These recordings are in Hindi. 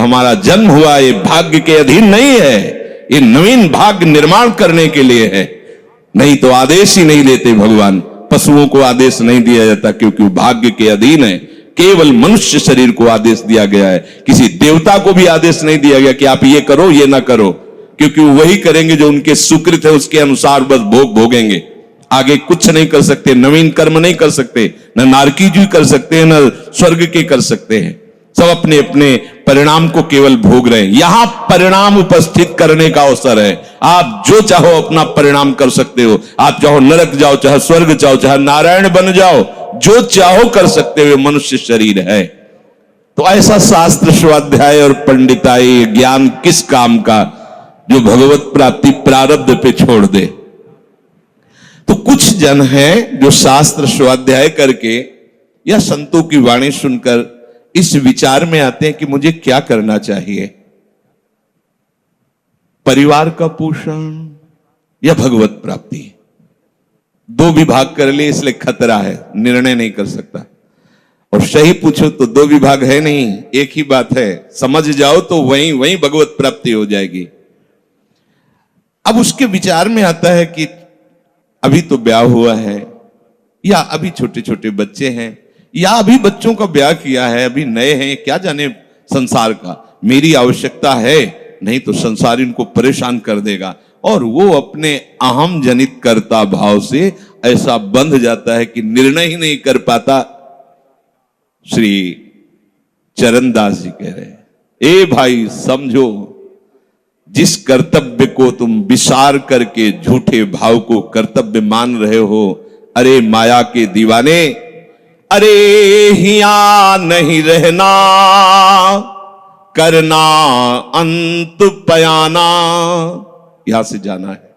हमारा जन्म हुआ ये भाग्य के अधीन नहीं है, ये नवीन भाग्य निर्माण करने के लिए है। नहीं तो आदेश ही नहीं लेते भगवान। पशुओं को आदेश नहीं दिया जाता क्योंकि वो भाग्य के अधीन है। केवल मनुष्य शरीर को आदेश दिया गया है। किसी देवता को भी आदेश नहीं दिया गया कि आप ये करो ये ना करो, क्योंकि वो वही करेंगे जो उनके सुकृत है, उसके अनुसार बस भोग भोगेंगे। आगे कुछ नहीं कर सकते, नवीन कर्म नहीं कर सकते, न नारकी जी कर सकते हैं, न स्वर्ग के कर सकते हैं। सब अपने अपने परिणाम को केवल भोग रहे हैं। यहां परिणाम उपस्थित करने का अवसर है। आप जो चाहो अपना परिणाम कर सकते हो। आप चाहो नरक जाओ, चाहे स्वर्ग जाओ, चाहे नारायण बन जाओ, जो चाहो कर सकते हो। मनुष्य शरीर है तो ऐसा शास्त्र स्वाध्याय और पंडिताई ज्ञान किस काम का जो भगवत प्राप्ति प्रारब्ध पे छोड़ दे। तो कुछ जन हैं जो शास्त्र स्वाध्याय करके या संतों की वाणी सुनकर इस विचार में आते हैं कि मुझे क्या करना चाहिए, परिवार का पोषण या भगवत प्राप्ति। दो विभाग कर लिए इसलिए खतरा है, निर्णय नहीं कर सकता। और सही पूछो तो दो विभाग है नहीं, एक ही बात है। समझ जाओ तो वहीं वहीं भगवत प्राप्ति हो जाएगी। अब उसके विचार में आता है कि अभी तो ब्याह हुआ है, या अभी छोटे छोटे बच्चे हैं, या अभी बच्चों का ब्याह किया है, अभी नए हैं, क्या जाने संसार का। मेरी आवश्यकता है, नहीं तो संसार इनको परेशान कर देगा। और वो अपने अहम जनित कर्ता भाव से ऐसा बंध जाता है कि निर्णय ही नहीं कर पाता। श्री चरणदास जी कह रहे हैं, ए भाई समझो, जिस कर्तव्य को तुम विसार करके झूठे भाव को कर्तव्य मान रहे हो, अरे माया के दीवाने, अरे हिया नहीं रहना, करना अंत पयाना। यहां से जाना है,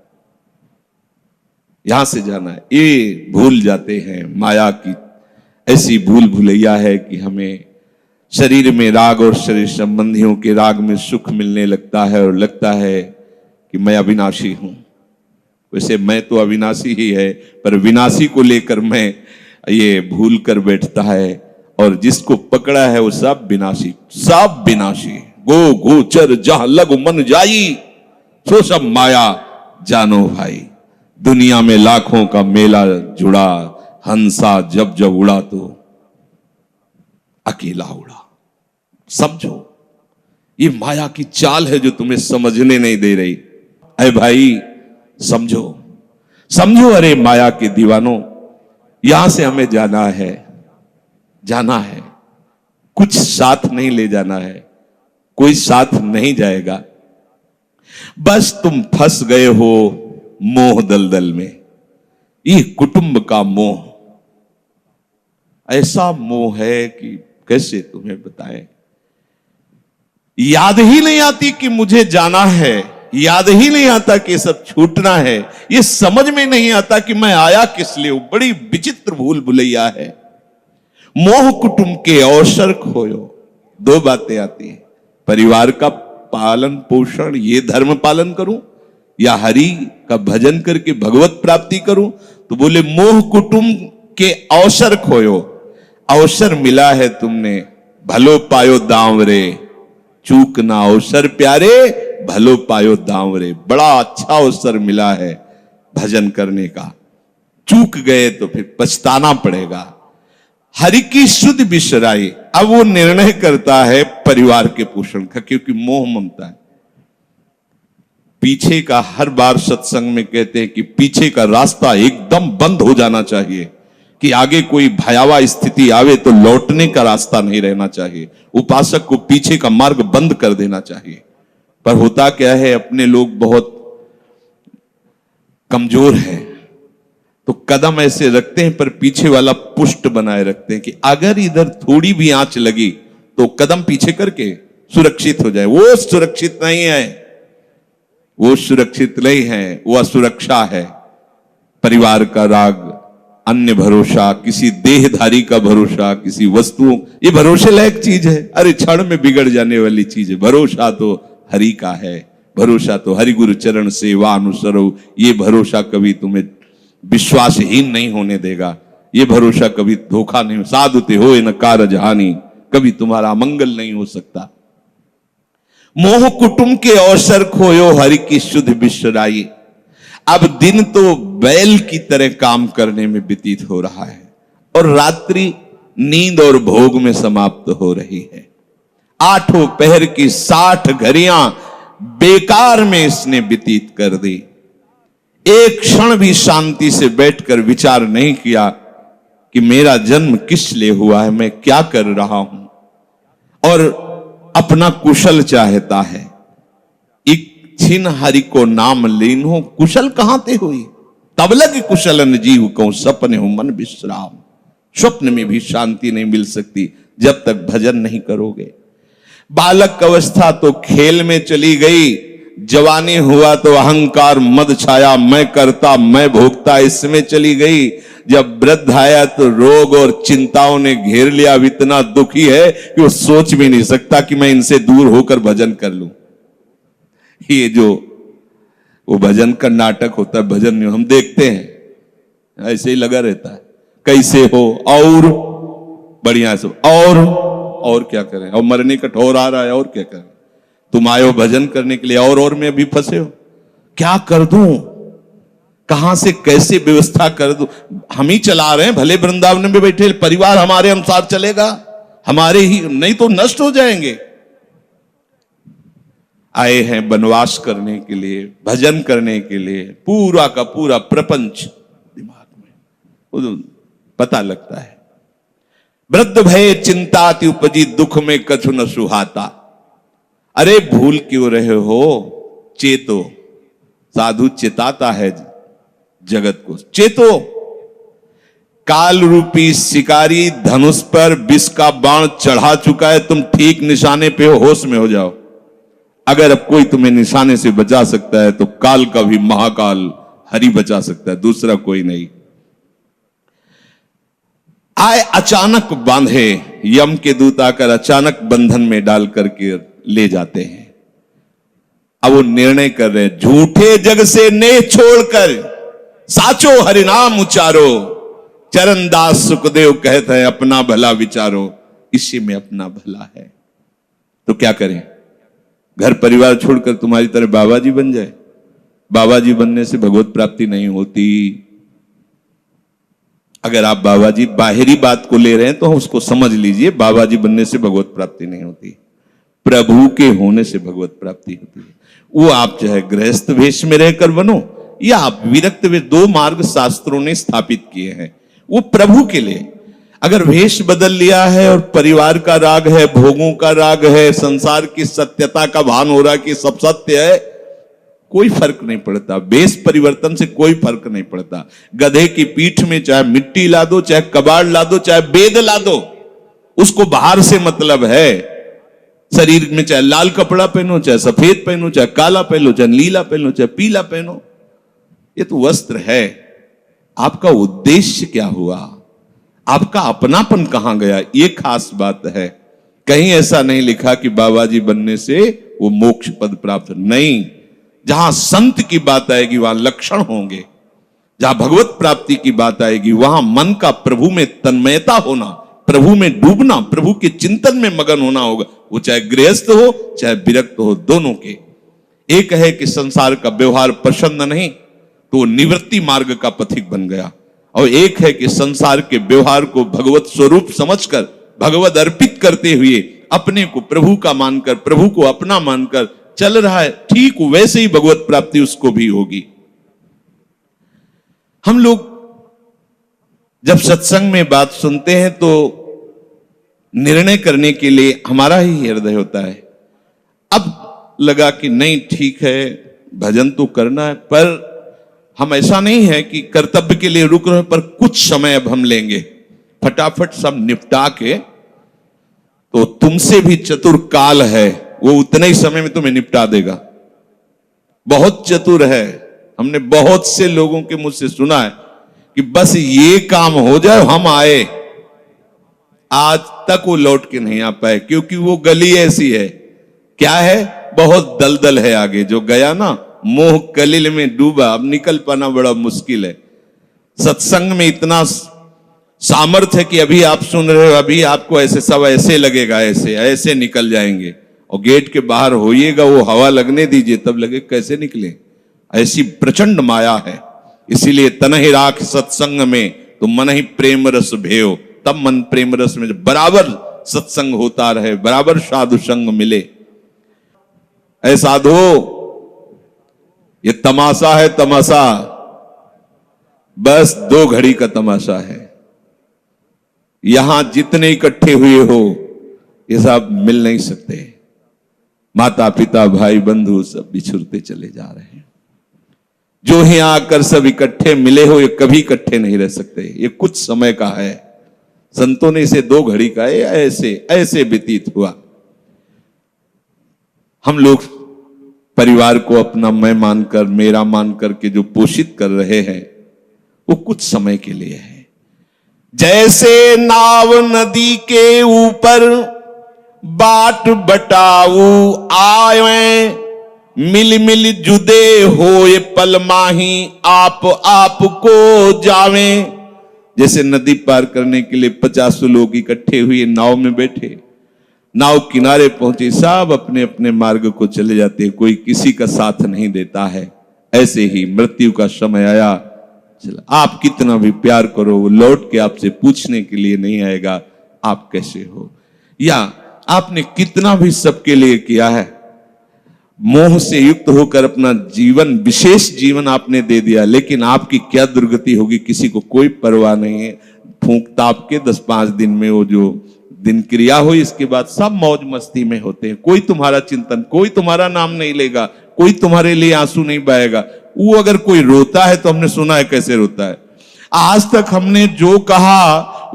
यहां से जाना है। ये भूल जाते हैं। माया की ऐसी भूल भुलैया है कि हमें शरीर में राग और शरीर संबंधियों के राग में सुख मिलने लगता है और लगता है कि मैं अविनाशी हूं। वैसे मैं तो अविनाशी ही है, पर विनाशी को लेकर मैं ये भूल कर बैठता है। और जिसको पकड़ा है वो सब विनाशी, सब विनाशी। गो गोचर जहां लगु मन जाई, सो सब माया जानो भाई। दुनिया में लाखों का मेला जुड़ा, हंसा जब जब उड़ा तो अकेला उड़ा। समझो, ये माया की चाल है जो तुम्हें समझने नहीं दे रही। अरे भाई समझो, समझो, अरे माया के दीवानों, यहां से हमें जाना है, जाना है। कुछ साथ नहीं ले जाना है, कोई साथ नहीं जाएगा। बस तुम फंस गए हो मोह दलदल में। ये कुटुंब का मोह ऐसा मोह है कि कैसे तुम्हें बताएं। याद ही नहीं आती कि मुझे जाना है, याद ही नहीं आता कि सब छूटना है। ये समझ में नहीं आता कि मैं आया किस लिए। बड़ी विचित्र भूल भुलैया है। मोह कुटुंब के अवसर खोयो। दो बातें आती हैं, परिवार का पालन पोषण, ये धर्म पालन करूं, या हरि का भजन करके भगवत प्राप्ति करूं। तो बोले मोह कुटुंब के अवसर खोयो। अवसर मिला है तुमने, भलो पायो दांव रे, चूक ना अवसर प्यारे, भलो पायो दांव रे। बड़ा अच्छा अवसर मिला है भजन करने का, चूक गए तो फिर पछताना पड़ेगा। हरि की शुद्ध बिसराई। अब वो निर्णय करता है परिवार के पोषण का, क्योंकि मोह ममता है। पीछे का हर बार सत्संग में कहते हैं कि पीछे का रास्ता एकदम बंद हो जाना चाहिए, कि आगे कोई भयावह स्थिति आवे तो लौटने का रास्ता नहीं रहना चाहिए। उपासक को पीछे का मार्ग बंद कर देना चाहिए। पर होता क्या है, अपने लोग बहुत कमजोर हैं, तो कदम ऐसे रखते हैं पर पीछे वाला पुष्ट बनाए रखते हैं कि अगर इधर थोड़ी भी आंच लगी तो कदम पीछे करके सुरक्षित हो जाए। वो सुरक्षित नहीं है, वो सुरक्षित नहीं है, वो असुरक्षा है। परिवार का राग, अन्य भरोसा, किसी देहधारी का भरोसा, किसी वस्तुओं, ये भरोसे लायक चीज है। अरे क्षण में बिगड़ जाने वाली चीज है। भरोसा तो हरि का है, भरोसा तो हरि गुरु चरण सेवा अनुसरो। ये भरोसा कभी तुम्हें विश्वासहीन नहीं होने देगा। ये भरोसा कभी धोखा नहीं। साधुते हो न कारज हानि, कभी तुम्हारा अमंगल नहीं हो सकता। मोह कुटुंब के अवसर खोयो हरि की शुद्ध विश्राई। अब दिन तो बैल की तरह काम करने में व्यतीत हो रहा है और रात्रि नींद और भोग में समाप्त हो रही है। आठों पहर की 60 घड़ियां बेकार में इसने व्यतीत कर दी। एक क्षण भी शांति से बैठकर विचार नहीं किया कि मेरा जन्म किस लिए हुआ है, मैं क्या कर रहा हूं, और अपना कुशल चाहता है। इच्छिन हरि को नाम लीनो, कुशल कहां ते हुई, तब लग कुशलन जीव को सपने हो मन विश्राम। स्वप्न में भी शांति नहीं मिल सकती जब तक भजन नहीं करोगे। बालक अवस्था तो खेल में चली गई, जवानी हुआ तो अहंकार मद छाया, मैं करता मैं भोगता इसमें चली गई। जब वृद्ध आया तो रोग और चिंताओं ने घेर लिया। अब इतना दुखी है कि वो सोच भी नहीं सकता कि मैं इनसे दूर होकर भजन कर लूं। ये जो वो भजन का नाटक होता है, भजन नहीं, हम देखते हैं ऐसे ही लगा रहता है, कैसे हो और बढ़िया सब, और क्या करें, और मरने का ठौर आ रहा है, और क्या करें, तुम आए हो भजन करने के लिए और में भी फंसे हो, क्या कर दूं, कहां से कैसे व्यवस्था कर दूं। हम ही चला रहे हैं, भले वृंदावन में बैठे परिवार हमारे अनुसार चलेगा, हमारे ही, नहीं तो नष्ट हो जाएंगे। आए हैं वनवास करने के लिए, भजन करने के लिए, पूरा का पूरा प्रपंच दिमाग में पता लगता है। वृद्ध भय चिंताति उपजी, दुख में कछु न सुहाता। अरे भूल क्यों रहे हो, चेतो। साधु चेताता है जगत को, चेतो। काल रूपी शिकारी धनुष पर विष का बाण चढ़ा चुका है, तुम ठीक निशाने पे हो, होश में हो जाओ। अगर अब कोई तुम्हें निशाने से बचा सकता है तो काल का भी महाकाल हरि बचा सकता है, दूसरा कोई नहीं। आए अचानक बांधे, यम के दूत आकर अचानक बंधन में डाल करके ले जाते हैं। अब वो निर्णय कर रहे हैं, झूठे जग से नेह छोड़कर साचो हरिनाम उचारो। चरणदास सुखदेव कहते हैं अपना भला विचारो, इसी में अपना भला है। तो क्या करें, घर परिवार छोड़कर तुम्हारी तरह बाबा जी बन जाए। बाबा जी बनने से भगवत प्राप्ति नहीं होती। अगर आप बाबा जी बाहरी बात को ले रहे हैं तो उसको समझ लीजिए, बाबा जी बनने से भगवत प्राप्ति नहीं होती, प्रभु के होने से भगवत प्राप्ति होती है। वो आप चाहे गृहस्थ वेश में रहकर बनो या आप विरक्त वेश, 2 मार्ग शास्त्रों ने स्थापित किए हैं, वो प्रभु के लिए। अगर वेश बदल लिया है और परिवार का राग है, भोगों का राग है, संसार की सत्यता का भान हो रहा है कि सब सत्य है, कोई फर्क नहीं पड़ता। वेश परिवर्तन से कोई फर्क नहीं पड़ता। गधे की पीठ में चाहे मिट्टी ला दो, चाहे कबाड़ ला दो, चाहे बेद ला दो, उसको बाहर से मतलब है। शरीर में चाहे लाल कपड़ा पहनो, चाहे सफेद पहनो, चाहे काला पहनो, चाहे नीला पहनो, चाहे पीला पहनो, ये तो वस्त्र है। आपका उद्देश्य क्या हुआ, आपका अपनापन कहां गया, ये खास बात है। कहीं ऐसा नहीं लिखा कि बाबा जी बनने से वो मोक्ष पद प्राप्त, नहीं। जहां संत की बात आएगी वहां लक्षण होंगे, जहां भगवत प्राप्ति की बात आएगी वहां मन का प्रभु में तन्मयता होना, प्रभु में डूबना, प्रभु के चिंतन में मगन होना होगा। वो चाहे गृहस्थ हो चाहे विरक्त हो, दोनों के। एक है कि संसार का व्यवहार पसंद नहीं तो निवृत्ति मार्ग का पथिक बन गया, और एक है कि संसार के व्यवहार को भगवत स्वरूप समझकर, भगवत अर्पित करते हुए अपने को प्रभु का मानकर, प्रभु को अपना मानकर चल रहा है, ठीक वैसे ही भगवत प्राप्ति उसको भी होगी। हम लोग जब सत्संग में बात सुनते हैं तो निर्णय करने के लिए हमारा ही हृदय होता है। अब लगा कि नहीं ठीक है, भजन तो करना है, पर हम ऐसा नहीं है कि कर्तव्य के लिए रुक रहे, पर कुछ समय अब हम लेंगे, फटाफट सब निपटा के। तो तुमसे भी चतुर काल है, वो उतने ही समय में तुम्हें निपटा देगा। बहुत चतुर है। हमने बहुत से लोगों के मुझ से सुना है कि बस ये काम हो जाए हम आए, आज तक वो लौट के नहीं आ पाए, क्योंकि वो गली ऐसी है, क्या है, बहुत दलदल है आगे। जो गया ना मोह कलिल में डूबा, अब निकल पाना बड़ा मुश्किल है। सत्संग में इतना सामर्थ्य है कि अभी आप सुन रहे हो, अभी आपको ऐसे सब ऐसे लगेगा, ऐसे ऐसे निकल जाएंगे, और गेट के बाहर होइएगा, वो हवा लगने दीजिए, तब लगे कैसे निकले। ऐसी प्रचंड माया है। इसीलिए तनहि राख सत्संग में तो मन ही प्रेम रस भेयो, तब मन प्रेम रस में बराबर सत्संग होता रहे, बराबर साधु संग मिले। ऐ साधु, ये तमाशा है, तमाशा बस 2 घड़ी का तमाशा है। यहां जितने इकट्ठे हुए हो ये सब मिल नहीं सकते। माता पिता भाई बंधु सब बिछुड़ते चले जा रहे हैं। जो ही आकर सब इकट्ठे मिले हो, ये कभी इकट्ठे नहीं रह सकते। ये कुछ समय का है। संतों ने इसे 2 घड़ी का ऐसे ऐसे व्यतीत हुआ। हम लोग परिवार को अपना मैं मानकर, मेरा मानकर के जो पोषित कर रहे हैं, वो कुछ समय के लिए है। जैसे नाव नदी के ऊपर बाट बटाऊ आए, मिल मिल जुदे होए पल माही आप को जावे। जैसे नदी पार करने के लिए 50 लोग इकट्ठे हुए, नाव में बैठे, नाव किनारे पहुंचे, सब अपने अपने मार्ग को चले जाते हैं, कोई किसी का साथ नहीं देता है। ऐसे ही मृत्यु का समय आया, चला, आप कितना भी प्यार करो, वो लौट के आपसे पूछने के लिए नहीं आएगा आप कैसे हो, या आपने कितना भी सबके लिए किया है, मोह से युक्त होकर अपना जीवन, विशेष जीवन आपने दे दिया, लेकिन आपकी क्या दुर्गति होगी किसी को कोई परवाह नहीं है। फूंक ताप के 10-5 दिन में वो जो दिन क्रिया हुई, इसके बाद सब मौज मस्ती में होते हैं। कोई तुम्हारा चिंतन, कोई तुम्हारा नाम नहीं लेगा, कोई तुम्हारे लिए आंसू नहीं बहाएगा। वो अगर कोई रोता है तो हमने सुना है कैसे रोता है। आज तक हमने जो कहा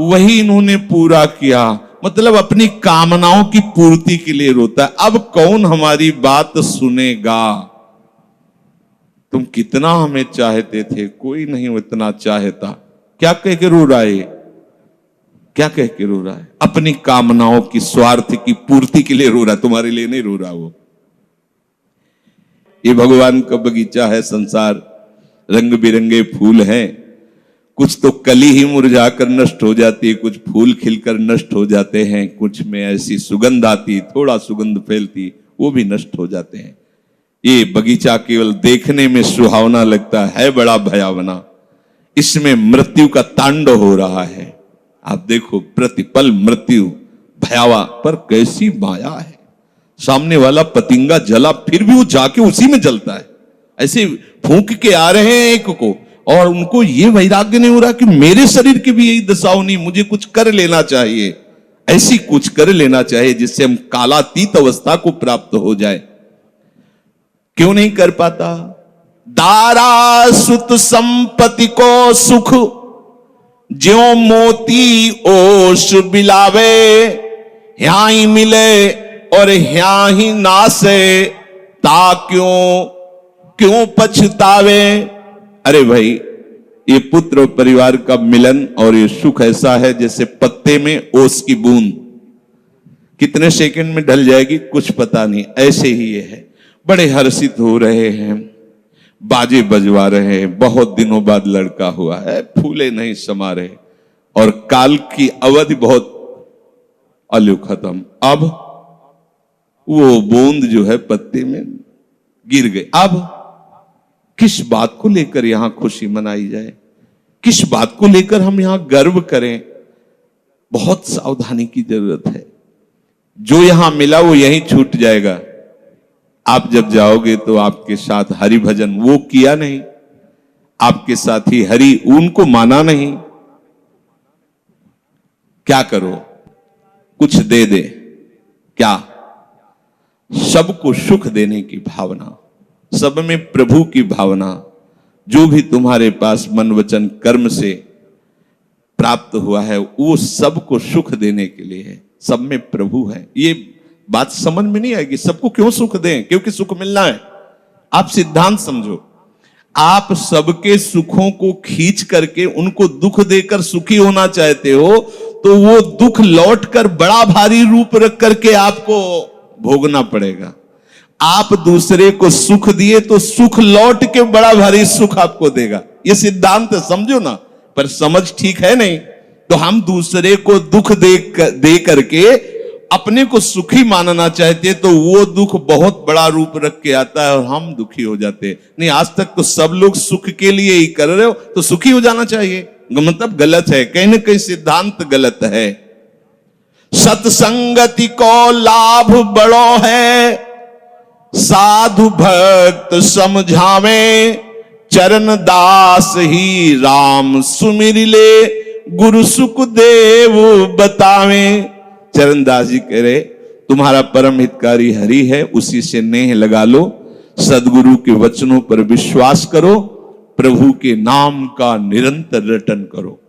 वही इन्होंने पूरा किया, मतलब अपनी कामनाओं की पूर्ति के लिए रोता है। अब कौन हमारी बात सुनेगा। तुम कितना हमें चाहते थे, कोई नहीं इतना चाहता। क्या कह के रो रहा है, क्या कह के रो रहा है? अपनी कामनाओं की, स्वार्थ की पूर्ति के लिए रो रहा है, तुम्हारे लिए नहीं रो रहा। वो ये भगवान का बगीचा है संसार, रंग बिरंगे फूल हैं। कुछ तो कली ही मुरझाकर नष्ट हो जाती है, कुछ फूल खिलकर नष्ट हो जाते हैं, कुछ में ऐसी सुगंध आती, थोड़ा सुगंध फैलती, वो भी नष्ट हो जाते हैं। ये बगीचा केवल देखने में सुहावना लगता है बड़ा भयावना। इसमें मृत्यु का तांडव हो रहा है। आप देखो, प्रतिपल मृत्यु भयावा, पर कैसी माया है। सामने वाला पतिंगा जला, फिर भी वो जाके उसी में जलता है। ऐसे फूंक के आ रहे हैं एक को, और उनको ये वैराग्य नहीं हो रहा कि मेरे शरीर की भी यही दशा होनी, मुझे कुछ कर लेना चाहिए, ऐसी कुछ कर लेना चाहिए जिससे हम कालातीत अवस्था को प्राप्त हो जाए। क्यों नहीं कर पाता? दारा सुत संपत्ति को सुख, ज्यों मोती ओस बिलावे, यहाँ ही मिले और यहाँ ही नासे, ता क्यों पछतावे। अरे भाई, ये पुत्र परिवार का मिलन और ये सुख ऐसा है जैसे पत्ते में ओस की बूंद, कितने सेकंड में ढल जाएगी कुछ पता नहीं। ऐसे ही ये है। बड़े हर्षित हो रहे हैं, बाजे बजवा रहे हैं, बहुत दिनों बाद लड़का हुआ है, फूले नहीं समा रहे, और काल की अवधि बहुत अलू खत्म। अब वो बूंद जो है पत्ते में गिर गई। अब किस बात को लेकर यहां खुशी मनाई जाए, किस बात को लेकर हम यहां गर्व करें? बहुत सावधानी की जरूरत है। जो यहां मिला वो यहीं छूट जाएगा। आप जब जाओगे तो आपके साथ हरि भजन वो किया नहीं, आपके साथ ही हरि उनको माना नहीं, क्या करो? कुछ दे दे, क्या? सबको सुख देने की भावना, सब में प्रभु की भावना, जो भी तुम्हारे पास मन वचन कर्म से प्राप्त हुआ है वो सबको सुख देने के लिए है। सब में प्रभु है। ये बात समझ में नहीं आएगी। सबको क्यों सुख दें? क्योंकि सुख मिलना है। आप सिद्धांत समझो। आप सबके सुखों को खींच करके उनको दुख देकर सुखी होना चाहते हो, तो वो दुख लौटकर बड़ा भारी रूप रख करके आपको भोगना पड़ेगा। आप दूसरे को सुख दिए तो सुख लौट के बड़ा भारी सुख आपको देगा। ये सिद्धांत समझो ना, पर समझ ठीक है नहीं। तो हम दूसरे को दुख दे करके अपने को सुखी मानना चाहते तो वो दुख बहुत बड़ा रूप रख के आता है और हम दुखी हो जाते हैं। नहीं, आज तक तो सब लोग सुख के लिए ही कर रहे हो, तो सुखी हो जाना चाहिए। मतलब गलत है, कहीं ना कहीं सिद्धांत गलत है। सत्संगति को लाभ बड़ो है, साधु भक्त समझावे, चरण दास ही राम सुमिर ले, गुरु सुखदेव बतावे। चरणदास जी कह रहे तुम्हारा परम हितकारी हरि है, उसी से नेह लगा लो, सदगुरु के वचनों पर विश्वास करो, प्रभु के नाम का निरंतर रटन करो।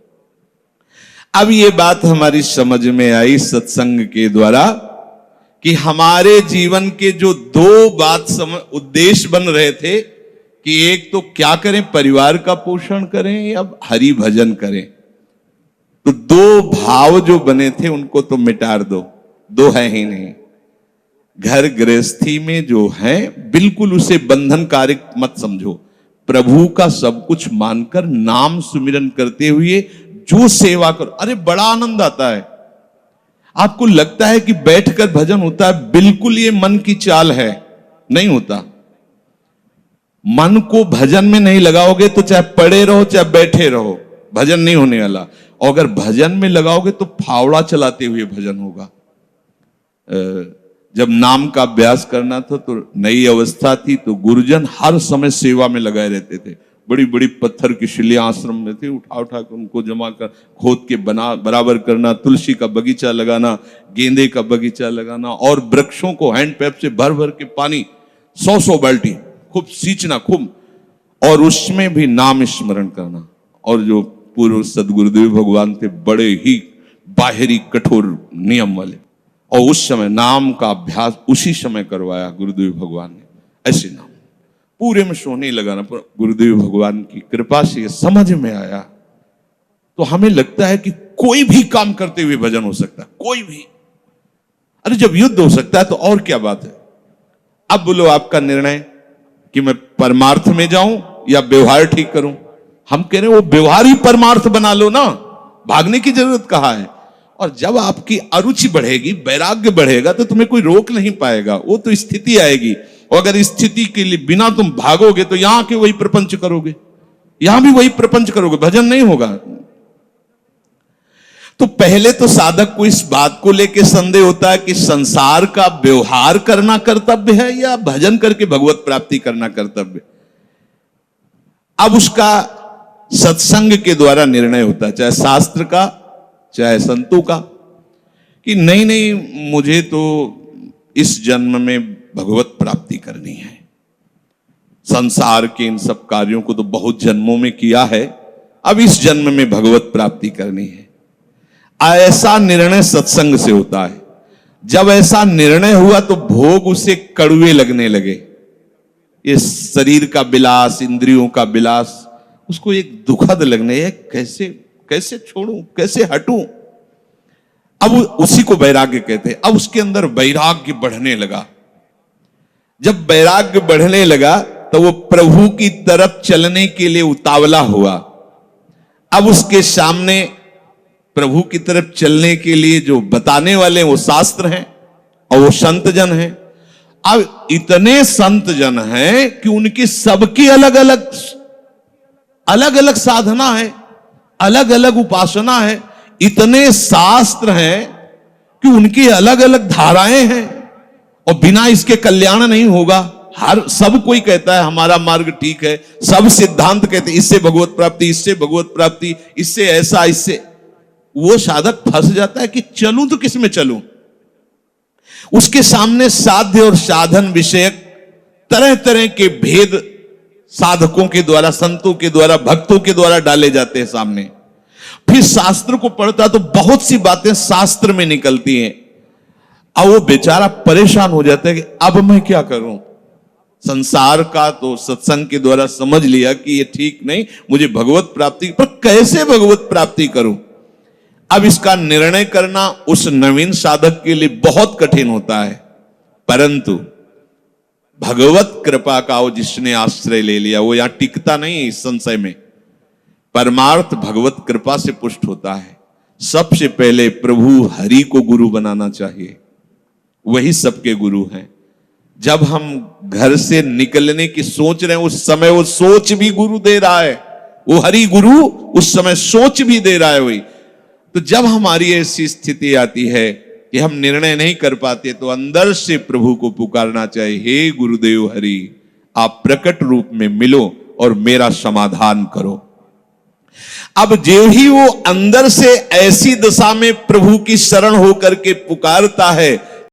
अब ये बात हमारी समझ में आई सत्संग के द्वारा कि हमारे जीवन के जो दो बात उद्देश्य बन रहे थे कि एक तो क्या करें, परिवार का पोषण करें या हरि भजन करें। तो दो भाव जो बने थे उनको तो मिटा दो, दो है ही नहीं। घर गृहस्थी में जो है बिल्कुल उसे बंधनकारक मत समझो, प्रभु का सब कुछ मानकर नाम सुमिरन करते हुए जो सेवा करो। अरे बड़ा आनंद आता है। आपको लगता है कि बैठकर भजन होता है, बिल्कुल ये मन की चाल है, नहीं होता। मन को भजन में नहीं लगाओगे तो चाहे पड़े रहो चाहे बैठे रहो, भजन नहीं होने वाला। और अगर भजन में लगाओगे तो फावड़ा चलाते हुए भजन होगा। जब नाम का अभ्यास करना था तो नई अवस्था थी, तो गुरुजन हर समय सेवा में लगाए रहते थे। बड़ी बड़ी पत्थर की शिलियां आश्रम में थी, उठा उठा कर उनको जमा कर खोद के बराबर करना, तुलसी का बगीचा लगाना, गेंदे का बगीचा लगाना, और वृक्षों को हैंड पैप से भर भर के पानी 100 बाल्टी खूब सींचना खूब, और उसमें भी नाम स्मरण करना। और जो पूर्व सदगुरुदेव भगवान थे बड़े ही बाहरी कठोर नियम वाले, और उस समय नाम का अभ्यास उसी समय करवाया गुरुदेव भगवान ने। ऐसे नाम पूरे में सोने लगाना, गुरुदेव भगवान की कृपा से समझ में आया। तो हमें लगता है कि कोई भी काम करते हुए भजन हो सकता है, कोई भी। अरे जब युद्ध हो सकता है तो और क्या बात है। अब बोलो आपका निर्णय कि मैं परमार्थ में जाऊं या व्यवहार ठीक करूं। हम कह रहे हैं वो व्यवहार ही परमार्थ बना लो ना, भागने की जरूरत कहां है। और जब आपकी अरुचि बढ़ेगी, वैराग्य बढ़ेगा, तो तुम्हें कोई रोक नहीं पाएगा। वो तो स्थिति आएगी, और अगर इस स्थिति के लिए बिना तुम भागोगे तो यहां के वही प्रपंच करोगे, यहां भी वही प्रपंच करोगे, भजन नहीं होगा। तो पहले तो साधक को इस बात को लेकर संदेह होता है कि संसार का व्यवहार करना कर्तव्य है या भजन करके भगवत प्राप्ति करना कर्तव्य। अब उसका सत्संग के द्वारा निर्णय होता है, चाहे शास्त्र का चाहे संतों का, कि नहीं नहीं मुझे तो इस जन्म में भगवत प्राप्ति करनी है। संसार के इन सब कार्यों को तो बहुत जन्मों में किया है, अब इस जन्म में भगवत प्राप्ति करनी है। ऐसा निर्णय सत्संग से होता है। जब ऐसा निर्णय हुआ तो भोग उसे कड़वे लगने लगे। ये शरीर का विलास, इंद्रियों का विलास उसको एक दुखद लगने, कैसे कैसे छोड़ूं, कैसे हटूं। अब उसी को वैराग्य कहते हैं। अब उसके अंदर वैराग्य बढ़ने लगा। जब वैराग्य बढ़ने लगा तो वो प्रभु की तरफ चलने के लिए उतावला हुआ। अब उसके सामने प्रभु की तरफ चलने के लिए जो बताने वाले वो शास्त्र हैं और वो संत जन हैं। अब इतने संत जन हैं कि उनकी सबकी अलग अलग साधना है, अलग अलग उपासना है। इतने शास्त्र हैं कि उनकी अलग अलग धाराएं हैं, और बिना इसके कल्याण नहीं होगा। सब कोई कहता है हमारा मार्ग ठीक है, सब सिद्धांत कहते हैं इससे भगवत प्राप्ति, इससे भगवत प्राप्ति, इससे ऐसा, इससे। वो साधक फंस जाता है कि चलूं तो किस में चलूं। उसके सामने साध्य और साधन विषयक तरह तरह के भेद साधकों के द्वारा, संतों के द्वारा, भक्तों के द्वारा डाले जाते हैं सामने। फिर शास्त्र को पढ़ता तो बहुत सी बातें शास्त्र में निकलती हैं, और वो बेचारा परेशान हो जाता है कि अब मैं क्या करूं। संसार का तो सत्संग के द्वारा समझ लिया कि ये ठीक नहीं, मुझे भगवत प्राप्ति, पर कैसे भगवत प्राप्ति करूं। अब इसका निर्णय करना उस नवीन साधक के लिए बहुत कठिन होता है। परंतु भगवत कृपा का वो जिसने आश्रय ले लिया वो यहां टिकता नहीं इस संशय में। परमार्थ भगवत कृपा से पुष्ट होता है। सबसे पहले प्रभु हरि को गुरु बनाना चाहिए। वही सबके गुरु हैं। जब हम घर से निकलने की सोच रहे हैं, उस समय वो सोच भी गुरु दे रहा है, वो हरि गुरु उस समय सोच भी दे रहा है वही। तो जब हमारी ऐसी स्थिति आती है कि हम निर्णय नहीं कर पाते, तो अंदर से प्रभु को पुकारना चाहिए, हे गुरुदेव हरि, आप प्रकट रूप में मिलो और मेरा समाधान करो। अब जो ही वो अंदर से ऐसी दशा में प्रभु की शरण होकर के पुकारता है,